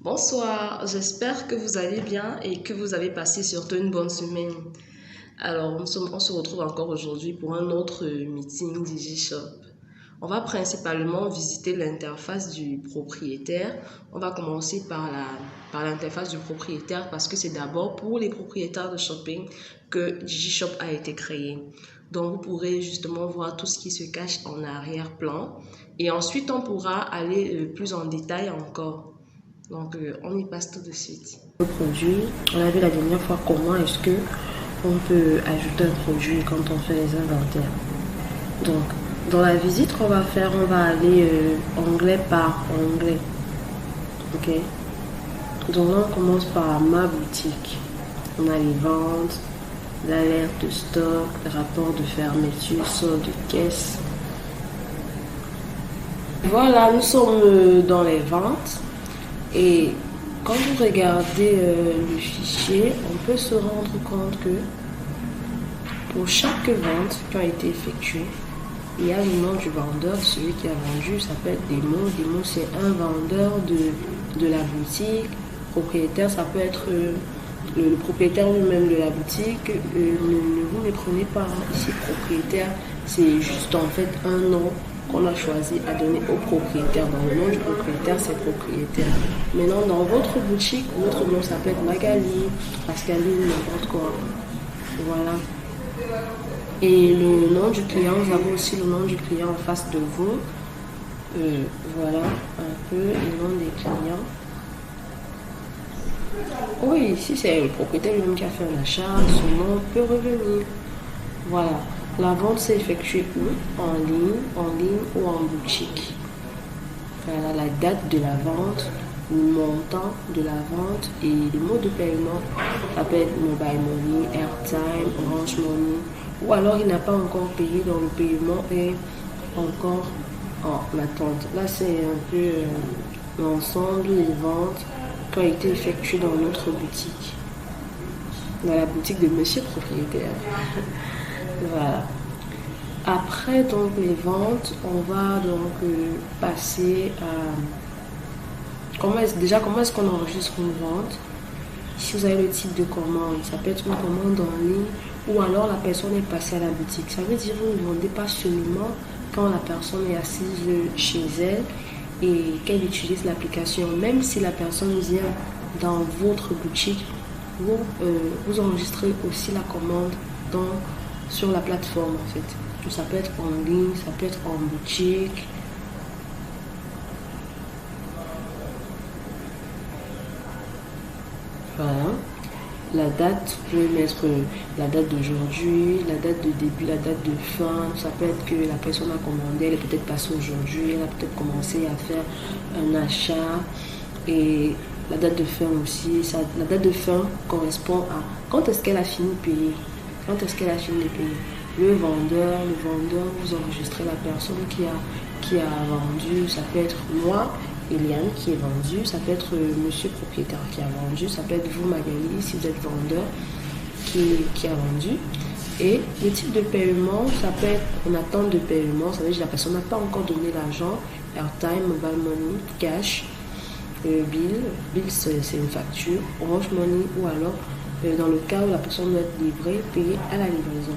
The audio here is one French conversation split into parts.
Bonsoir, j'espère que vous allez bien et que vous avez passé surtout une bonne semaine. Alors, on se retrouve encore aujourd'hui pour un autre meeting DigiShop. On va principalement visiter l'interface du propriétaire. On va commencer par l'interface du propriétaire parce que c'est d'abord pour les propriétaires de shopping que DigiShop a été créé. Donc, vous pourrez justement voir tout ce qui se cache en arrière-plan. Et ensuite, on pourra aller plus en détail encore. Donc, on y passe tout de suite. Le produit, on a vu la dernière fois comment est-ce que on peut ajouter un produit quand on fait les inventaires. Donc, dans la visite qu'on va faire, on va aller onglet par onglet. Ok. Donc là, on commence par ma boutique. On a les ventes, l'alerte de stock, le rapport de fermeture, sort de caisse. Voilà, nous sommes dans les ventes. Et quand vous regardez le fichier, on peut se rendre compte que pour chaque vente qui a été effectuée, il y a le nom du vendeur, celui qui a vendu, ça peut être Démo. Démo, c'est un vendeur de la boutique. Propriétaire, ça peut être le propriétaire lui-même de la boutique. Vous ne prenez pas ici propriétaire, c'est juste en fait un nom qu'on a choisi à donner au propriétaire. Dans le nom du propriétaire, c'est propriétaire. Maintenant, dans votre boutique, votre nom s'appelle Magali, Pascaline, n'importe quoi. Voilà. Et le nom du client, vous avez aussi le nom du client en face de vous. Voilà un peu le nom des clients. Oui, si c'est le propriétaire lui-même qui a fait un achat, son nom peut revenir. Voilà. La vente s'est effectuée où? En ligne ou en boutique. Voilà la date de la vente, le montant de la vente et le mode de paiement. Ça peut être Mobile Money, Airtime, Orange Money. Ou alors il n'a pas encore payé, dans le paiement est encore en attente. Là, c'est un peu l'ensemble des ventes qui ont été effectuées dans notre boutique. Dans la boutique de monsieur propriétaire. Voilà. Après donc les ventes, on va donc passer à comment est-ce qu'on enregistre une vente. Si vous avez le type de commande, ça peut être une commande en ligne ou alors la personne est passée à la boutique. Ça veut dire que vous ne vendez pas seulement quand la personne est assise chez elle et qu'elle utilise l'application. Même si la personne vient dans votre boutique, vous enregistrez aussi la commande sur la plateforme en fait. Ça peut être en ligne, ça peut être en boutique. Voilà. La date, vous pouvez mettre la date d'aujourd'hui, la date de début, la date de fin. Ça peut être que la personne a commandé, elle est peut-être passée aujourd'hui, elle a peut-être commencé à faire un achat. Et la date de fin aussi. La date de fin correspond à quand est-ce qu'elle a fini de payer. Quand est-ce qu'elle a fini de payer? Le vendeur, vous enregistrez la personne qui a vendu. Ça peut être moi, Eliane, qui est vendu. Ça peut être monsieur propriétaire qui a vendu. Ça peut être vous, Magali, si vous êtes vendeur, qui a vendu. Et le type de paiement, ça peut être en attente de paiement. Ça veut dire que la personne n'a pas encore donné l'argent. Airtime, Mobile Money, Cash, Bill. Bill, c'est une facture. Orange Money ou alors dans le cas où la personne doit être livrée, payée à la livraison.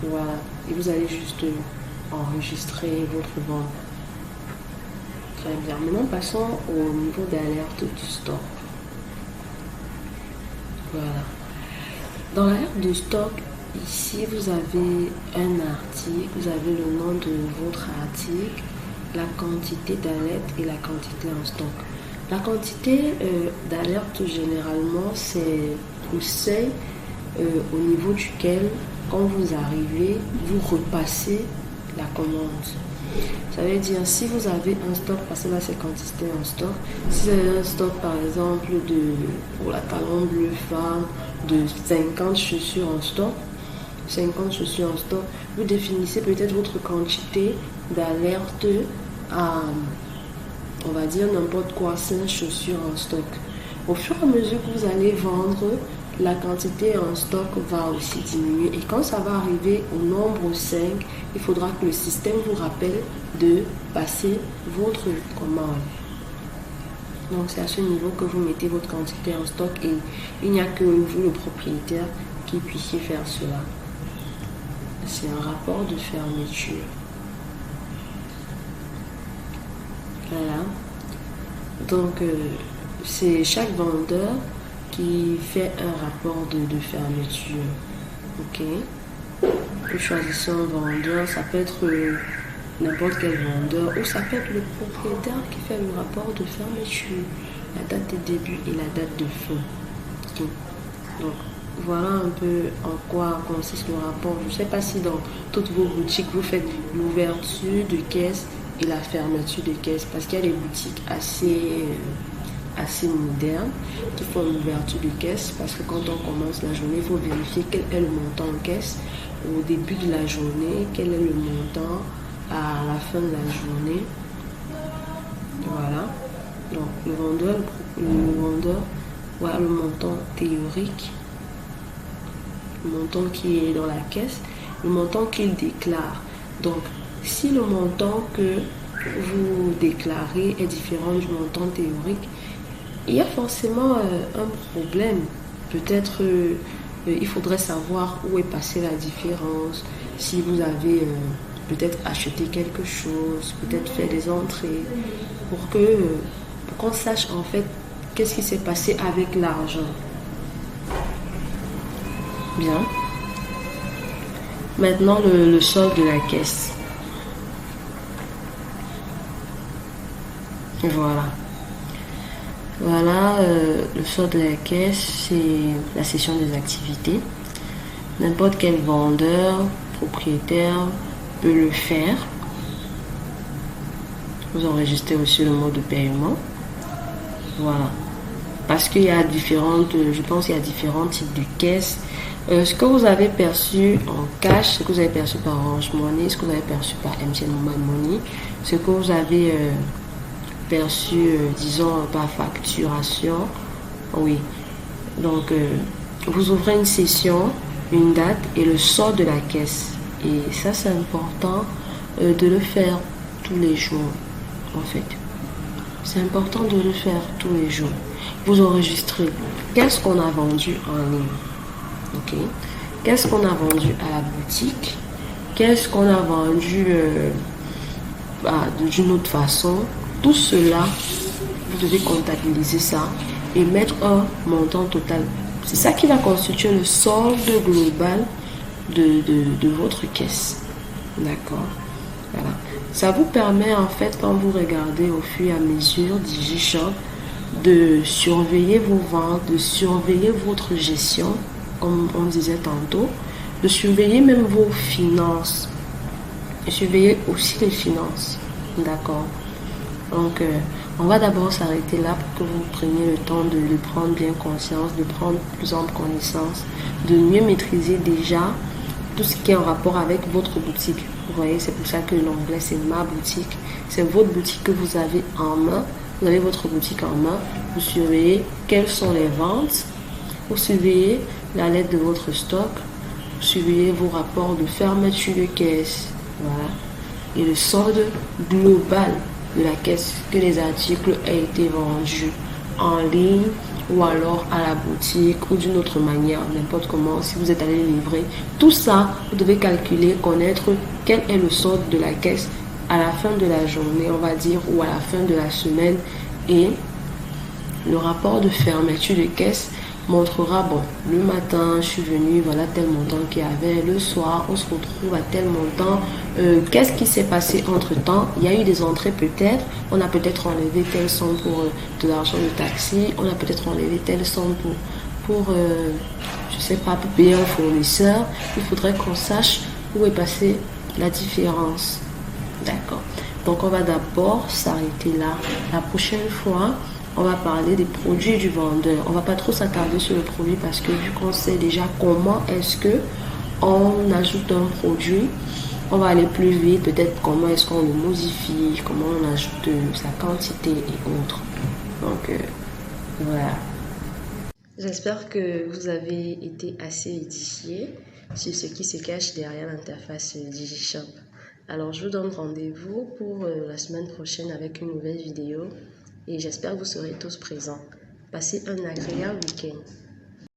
Voilà. Et vous allez juste enregistrer votre vente. Très bien. Maintenant, passons au niveau d'alerte du stock. Voilà. Dans l'alerte du stock, ici, vous avez un article, vous avez le nom de votre article, la quantité d'alerte et la quantité en stock. La quantité d'alerte, généralement, c'est le seuil au niveau duquel, quand vous arrivez, vous repassez la commande. Ça veut dire, si vous avez un stock, parce que là c'est quantité en stock, si vous avez un stock par exemple pour la talon bleu femme de 50 chaussures en stock, vous définissez peut-être votre quantité d'alerte à, on va dire n'importe quoi, 5 chaussures en stock. Au fur et à mesure que vous allez vendre, la quantité en stock va aussi diminuer. Et quand ça va arriver au nombre 5, il faudra que le système vous rappelle de passer votre commande. Donc c'est à ce niveau que vous mettez votre quantité en stock et il n'y a que vous, le propriétaire, qui puissiez faire cela. C'est un rapport de fermeture. Voilà. Donc c'est chaque vendeur qui fait un rapport de fermeture. Ok. Vous choisissez un vendeur, ça peut être n'importe quel vendeur ou ça peut être le propriétaire qui fait le rapport de fermeture, la date de début et la date de fin. Okay. Donc voilà un peu en quoi consiste le rapport. Je ne sais pas si dans toutes vos boutiques vous faites l'ouverture de caisse et la fermeture de caisse, parce qu'il y a des boutiques assez modernes qui font l'ouverture de caisse, parce que quand on commence la journée, il faut vérifier quel est le montant en caisse au début de la journée, quel est le montant à la fin de la journée. Voilà. Donc le vendeur voilà le montant théorique, le montant qui est dans la caisse, le montant qu'il déclare. Donc si le montant que vous déclarez est différent du montant théorique, il y a forcément un problème. Peut-être il faudrait savoir où est passée la différence. Si vous avez peut-être acheté quelque chose, peut-être fait des entrées, pour qu'on sache en fait qu'est-ce qui s'est passé avec l'argent. Bien. Maintenant le solde de la caisse. Voilà. Voilà, le solde de la caisse, c'est la session des activités. N'importe quel vendeur, propriétaire peut le faire. Vous enregistrez aussi le mode de paiement. Voilà. Parce qu'il y a différents types de caisses. Ce que vous avez perçu en cash, ce que vous avez perçu par Orange Money, ce que vous avez perçu par MTN Mobile Money, ce que vous avez perçu, disons, par facturation. Oui. Donc, vous ouvrez une session, une date et le solde de la caisse. Et ça, c'est important de le faire tous les jours, en fait. C'est important de le faire tous les jours. Vous enregistrez qu'est-ce qu'on a vendu en ligne. Ok. Qu'est-ce qu'on a vendu à la boutique. Qu'est-ce qu'on a vendu d'une autre façon. Tout cela, vous devez comptabiliser ça et mettre un montant total. C'est ça qui va constituer le solde global de votre caisse. D'accord. Voilà. Ça vous permet en fait, quand vous regardez au fur et à mesure DigiShop, de surveiller vos ventes, de surveiller votre gestion, comme on disait tantôt, de surveiller même vos finances, et surveiller aussi les finances. D'accord. Donc, on va d'abord s'arrêter là pour que vous preniez le temps de prendre bien conscience, de prendre plus ample connaissance, de mieux maîtriser déjà tout ce qui est en rapport avec votre boutique. Vous voyez, c'est pour ça que l'onglet c'est ma boutique. C'est votre boutique que vous avez en main. Vous avez votre boutique en main. Vous surveillez quelles sont les ventes. Vous surveillez la lettre de votre stock. Vous surveillez vos rapports de fermeture de caisse. Voilà. Et le solde global de la caisse, que les articles aient été vendus en ligne ou alors à la boutique ou d'une autre manière, n'importe comment, si vous êtes allé livrer. Tout ça, vous devez calculer, connaître quel est le solde de la caisse à la fin de la journée, on va dire, ou à la fin de la semaine. Et le rapport de fermeture de caisse montrera, bon, le matin, je suis venu, voilà tel montant qu'il y avait. Le soir, on se retrouve à tel montant. Qu'est-ce qui s'est passé entre-temps? Il y a eu des entrées peut-être. On a peut-être enlevé telle somme pour de l'argent de taxi. On a peut-être enlevé telle somme pour je sais pas, pour payer un fournisseur. Il faudrait qu'on sache où est passée la différence. D'accord. Donc, on va d'abord s'arrêter là. La prochaine fois, on va parler des produits du vendeur. On va pas trop s'attarder sur le produit parce que vu qu'on sait déjà comment est-ce que on ajoute un produit, on va aller plus vite. Peut-être comment est-ce qu'on le modifie, comment on ajoute sa quantité et autres. Donc, voilà. J'espère que vous avez été assez édifiés sur ce qui se cache derrière l'interface DigiShop. Alors, je vous donne rendez-vous pour la semaine prochaine avec une nouvelle vidéo. et j'espère que vous serez tous présents. Passez un agréable week-end.